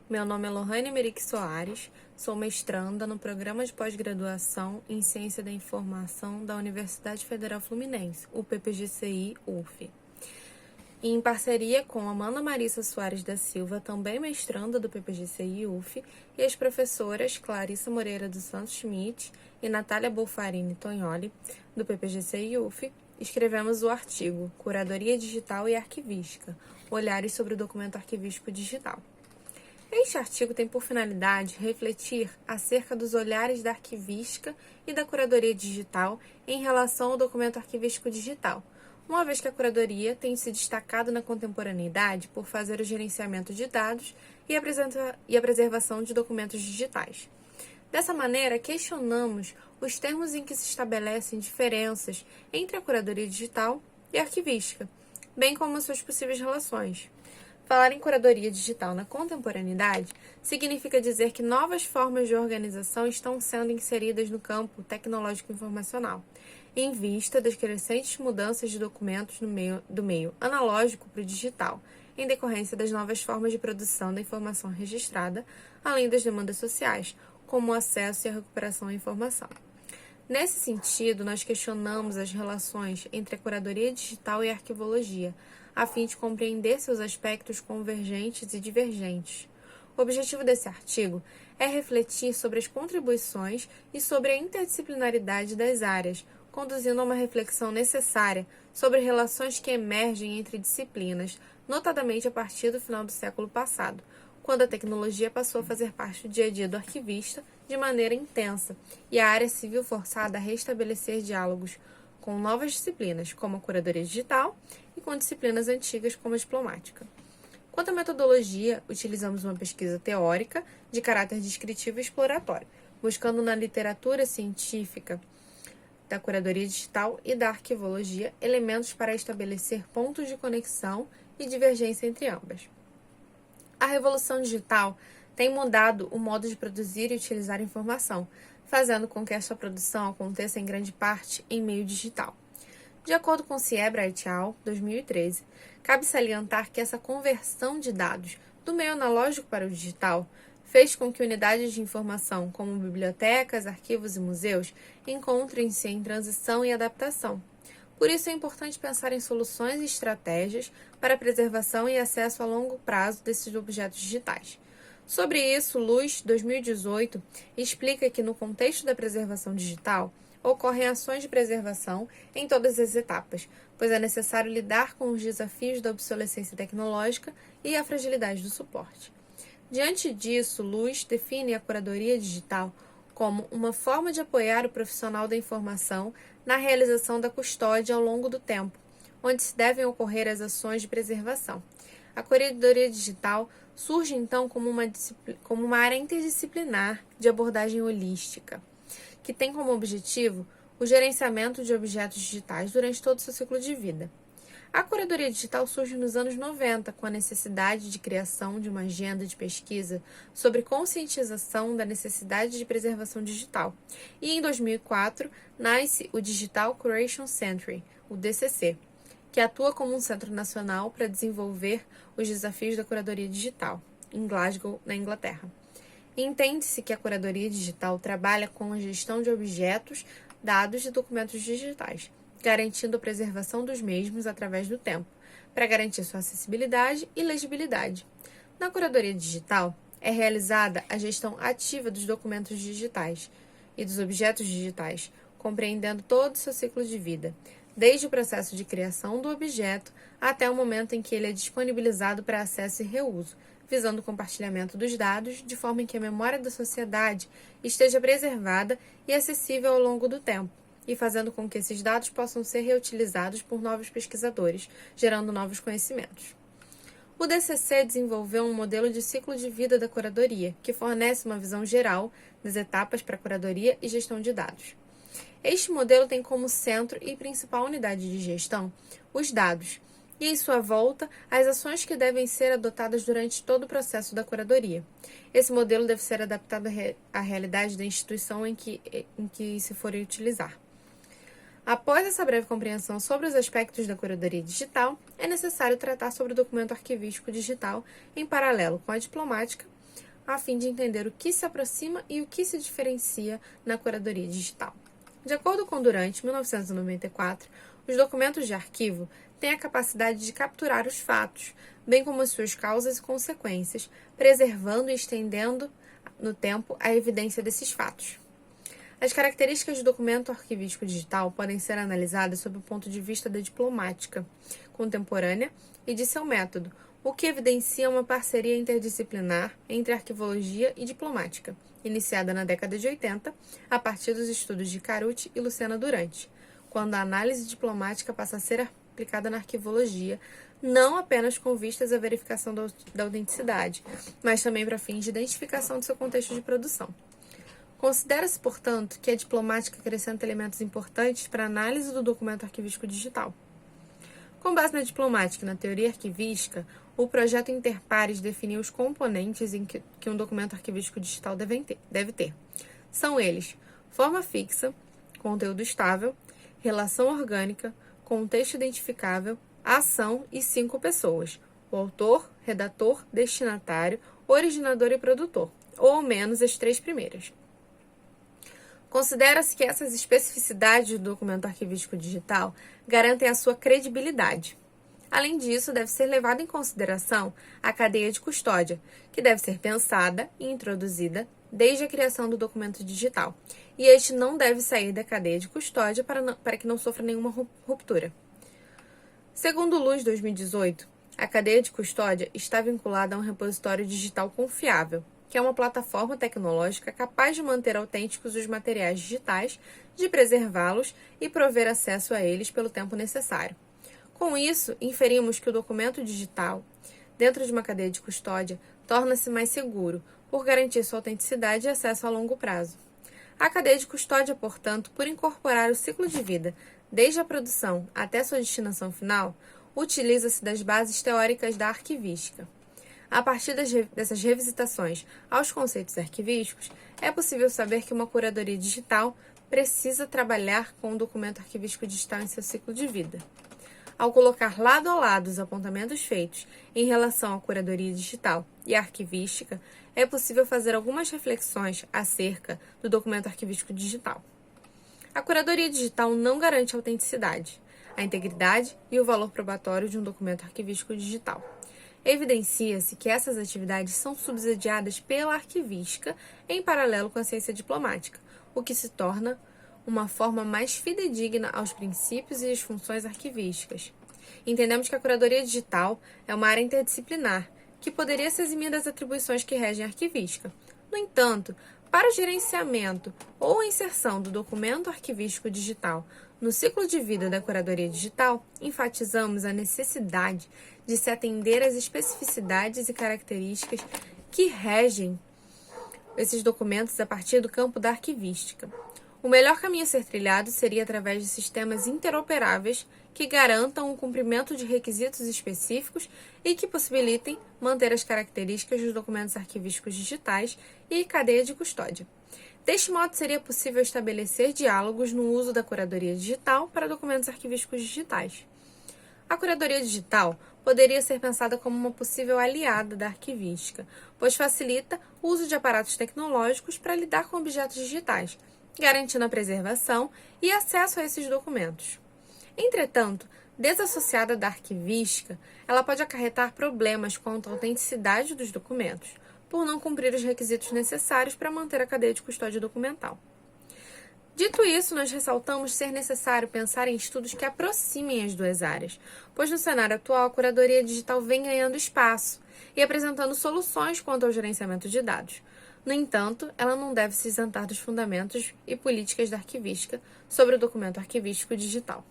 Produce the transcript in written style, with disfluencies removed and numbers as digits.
Meu nome é Lohane Merique Soares, sou mestranda no Programa de Pós-Graduação em Ciência da Informação da Universidade Federal Fluminense, o PPGCI-UF. Em parceria com Amanda Marissa Soares da Silva, também mestranda do PPGCI-UF, e as professoras Clarissa Moreira dos Santos Schmidt e Natália Bolfarini Tognoli, do PPGCI-UF, escrevemos o artigo Curadoria Digital e Arquivística, Olhares sobre o Documento Arquivístico Digital. Este artigo tem por finalidade refletir acerca dos olhares da arquivística e da curadoria digital em relação ao documento arquivístico digital, uma vez que a curadoria tem se destacado na contemporaneidade por fazer o gerenciamento de dados e a preservação de documentos digitais. Dessa maneira, questionamos os termos em que se estabelecem diferenças entre a curadoria digital e a arquivística, bem como suas possíveis relações. Falar em curadoria digital na contemporaneidade significa dizer que novas formas de organização estão sendo inseridas no campo tecnológico informacional, em vista das crescentes mudanças de documentos do meio analógico para o digital, em decorrência das novas formas de produção da informação registrada, além das demandas sociais, como o acesso e a recuperação à informação. Nesse sentido, nós questionamos as relações entre a curadoria digital e a arquivologia, a fim de compreender seus aspectos convergentes e divergentes. O objetivo desse artigo é refletir sobre as contribuições e sobre a interdisciplinaridade das áreas, conduzindo a uma reflexão necessária sobre relações que emergem entre disciplinas, notadamente a partir do final do século passado, quando a tecnologia passou a fazer parte do dia a dia do arquivista de maneira intensa e a área se viu forçada a restabelecer diálogos com novas disciplinas, como a curadoria digital, e com disciplinas antigas, como a diplomática. Quanto à metodologia, utilizamos uma pesquisa teórica de caráter descritivo e exploratório, buscando na literatura científica da curadoria digital e da arquivologia elementos para estabelecer pontos de conexão e divergência entre ambas. A revolução digital tem mudado o modo de produzir e utilizar informação, fazendo com que a sua produção aconteça em grande parte em meio digital. De acordo com Siebra et al., 2013, cabe salientar que essa conversão de dados do meio analógico para o digital fez com que unidades de informação como bibliotecas, arquivos e museus encontrem-se em transição e adaptação. Por isso é importante pensar em soluções e estratégias para a preservação e acesso a longo prazo desses objetos digitais. Sobre isso, Luz, 2018, explica que no contexto da preservação digital, ocorrem ações de preservação em todas as etapas, pois é necessário lidar com os desafios da obsolescência tecnológica e a fragilidade do suporte. Diante disso, Luz define a curadoria digital como uma forma de apoiar o profissional da informação na realização da custódia ao longo do tempo, onde se devem ocorrer as ações de preservação. A curadoria digital surge, então, como uma área interdisciplinar de abordagem holística, que tem como objetivo o gerenciamento de objetos digitais durante todo o seu ciclo de vida. A curadoria digital surge nos anos 90, com a necessidade de criação de uma agenda de pesquisa sobre conscientização da necessidade de preservação digital. E em 2004, nasce o Digital Curation Centre, o DCC, que atua como um centro nacional para desenvolver os desafios da curadoria digital, em Glasgow, na Inglaterra. Entende-se que a curadoria digital trabalha com a gestão de objetos, dados e documentos digitais, garantindo a preservação dos mesmos através do tempo, para garantir sua acessibilidade e legibilidade. Na curadoria digital, é realizada a gestão ativa dos documentos digitais e dos objetos digitais, compreendendo todo o seu ciclo de vida, desde o processo de criação do objeto até o momento em que ele é disponibilizado para acesso e reuso, visando o compartilhamento dos dados de forma em que a memória da sociedade esteja preservada e acessível ao longo do tempo, e fazendo com que esses dados possam ser reutilizados por novos pesquisadores, gerando novos conhecimentos. O DCC desenvolveu um modelo de ciclo de vida da curadoria, que fornece uma visão geral das etapas para a curadoria e gestão de dados. Este modelo tem como centro e principal unidade de gestão os dados, e, em sua volta, as ações que devem ser adotadas durante todo o processo da curadoria. Esse modelo deve ser adaptado à realidade da instituição em que se for utilizar. Após essa breve compreensão sobre os aspectos da curadoria digital, é necessário tratar sobre o documento arquivístico digital em paralelo com a diplomática, a fim de entender o que se aproxima e o que se diferencia na curadoria digital. De acordo com Durant, 1994, os documentos de arquivo têm a capacidade de capturar os fatos, bem como as suas causas e consequências, preservando e estendendo no tempo a evidência desses fatos. As características do documento arquivístico digital podem ser analisadas sob o ponto de vista da diplomática contemporânea e de seu método, o que evidencia uma parceria interdisciplinar entre arquivologia e diplomática, iniciada na década de 80, a partir dos estudos de Carucci e Lucena Durant, quando a análise diplomática passa a ser aplicada na arquivologia, não apenas com vistas à verificação da autenticidade, mas também para fins de identificação do seu contexto de produção. Considera-se, portanto, que a diplomática acrescenta elementos importantes para a análise do documento arquivístico digital. Com base na diplomática e na teoria arquivística, o projeto Interpares definiu os componentes em que um documento arquivístico digital deve ter. São eles: forma fixa, conteúdo estável, relação orgânica, contexto identificável, ação e 5 pessoas: o autor, redator, destinatário, originador e produtor, ou ao menos as 3 primeiras. Considera-se que essas especificidades do documento arquivístico digital garantem a sua credibilidade. Além disso, deve ser levada em consideração a cadeia de custódia, que deve ser pensada e introduzida desde a criação do documento digital, e este não deve sair da cadeia de custódia para que não sofra nenhuma ruptura. Segundo Luz 2018, a cadeia de custódia está vinculada a um repositório digital confiável, que é uma plataforma tecnológica capaz de manter autênticos os materiais digitais, de preservá-los e prover acesso a eles pelo tempo necessário. Com isso, inferimos que o documento digital, dentro de uma cadeia de custódia, torna-se mais seguro, por garantir sua autenticidade e acesso a longo prazo. A cadeia de custódia, portanto, por incorporar o ciclo de vida, desde a produção até sua destinação final, utiliza-se das bases teóricas da arquivística. A partir dessas revisitações aos conceitos arquivísticos, é possível saber que uma curadoria digital precisa trabalhar com o documento arquivístico digital em seu ciclo de vida. Ao colocar lado a lado os apontamentos feitos em relação à curadoria digital e à arquivística, é possível fazer algumas reflexões acerca do documento arquivístico digital. A curadoria digital não garante a autenticidade, a integridade e o valor probatório de um documento arquivístico digital. Evidencia-se que essas atividades são subsidiadas pela arquivística em paralelo com a ciência diplomática, o que se torna uma forma mais fidedigna aos princípios e às funções arquivísticas. Entendemos que a curadoria digital é uma área interdisciplinar, que poderia se eximir das atribuições que regem a arquivística. No entanto, para o gerenciamento ou inserção do documento arquivístico digital no ciclo de vida da curadoria digital, enfatizamos a necessidade de se atender às especificidades e características que regem esses documentos a partir do campo da arquivística. O melhor caminho a ser trilhado seria através de sistemas interoperáveis que garantam o cumprimento de requisitos específicos e que possibilitem manter as características dos documentos arquivísticos digitais e cadeia de custódia. Deste modo, seria possível estabelecer diálogos no uso da curadoria digital para documentos arquivísticos digitais. A curadoria digital poderia ser pensada como uma possível aliada da arquivística, pois facilita o uso de aparatos tecnológicos para lidar com objetos digitais, garantindo a preservação e acesso a esses documentos. Entretanto, desassociada da arquivística, ela pode acarretar problemas quanto à autenticidade dos documentos, por não cumprir os requisitos necessários para manter a cadeia de custódia documental. Dito isso, nós ressaltamos ser necessário pensar em estudos que aproximem as duas áreas, pois no cenário atual a curadoria digital vem ganhando espaço e apresentando soluções quanto ao gerenciamento de dados. No entanto, ela não deve se isentar dos fundamentos e políticas da arquivística sobre o documento arquivístico digital.